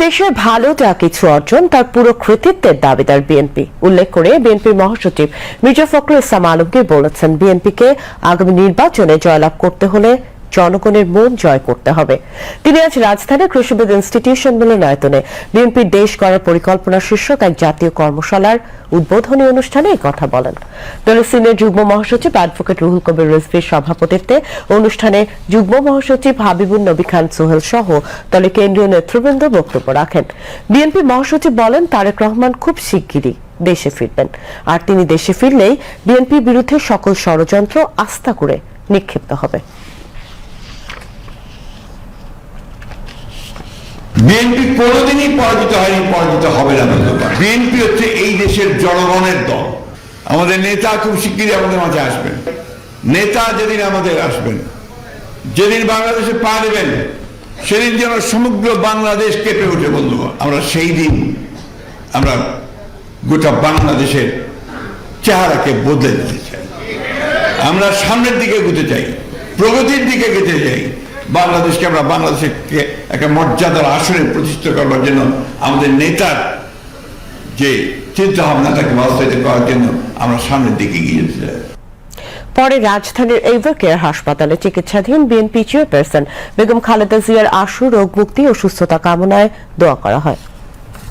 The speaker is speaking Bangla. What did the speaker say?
দেশের ভালো যা কিছু অর্জন তার পুরো কৃতিত্বের দাবিদার বিএনপি। উল্লেখ করে বিএনপির মহাসচিব মির্জা ফখরুল ইসলাম আলমগীর বলেছেন, বিএনপিকে আগামী নির্বাচনে জয়লাভ করতে হলে জনগণের মন জয় করতে হবে। তিনি আজ রাজধানীর কৃষিবিদ ইনস্টিটিউশন মিলনায়তনে বিএনপির দেশ গড়ার পরিকল্পনা শীর্ষক এক জাতীয় কর্মশালার উদ্বোধনী অনুষ্ঠানে এই কথা বলেন। দলের সিনিয়র যুগ্ম মহাসচিব অ্যাডভোকেট রুহুল কবির রিজভীর সভাপতিত্বে অনুষ্ঠানে যুগ্ম মহাসচিব হাবিবুন নবী খান সোহেল সহ দলের কেন্দ্রীয় নেতৃবৃন্দ বক্তব্য রাখেন। বিএনপি মহাসচিব বলেন, তারেক রহমান খুব শিগগিরই দেশে ফিরবেন, আর তিনি দেশে ফিরলেই বিএনপির বিরুদ্ধে সকল ষড়যন্ত্র আস্থা করে নিক্ষিপ্ত হবে। বিএনপি কোনোদিনই পরাজিত হয়নি, পরাজিত হবে না। বিএনপি হচ্ছে এই দেশের জনগণের দল। আমাদের নেতা খুব শিগগিরই আমাদের মাঝে আসবেন। নেতা যেদিন আমাদের আসবেন, যেদিন বাংলাদেশে পা দেবেন, সেদিন যেন সমগ্র বাংলাদেশ কেঁপে উঠে বন্ধু। আমরা সেই দিন আমরা গোটা বাংলাদেশের চেহারাকে বদলে দিতে চাই। আমরা সামনের দিকে এগোতে চাই, প্রগতির দিকে যেতে চাই। বাংলাদেশকে আমরা বাংলাদেশকে একটা মর্যাদার আসনে প্রতিষ্ঠা করবার জন্য আমাদের নেতার যে চিন্তা ভাবনাটাকে বাস্তবায়িত করার জন্য আমরা সামনের দিকে এগিয়ে যেতে চাই। পরে রাজধানীর এভার কেয়ার হাসপাতালে চিকিৎসাধীন বিএনপি চেয়ারপারসন বেগম খালেদা জিয়ার আশু রোগ মুক্তি ও সুস্থতা কামনায় দোয়া করা হয়।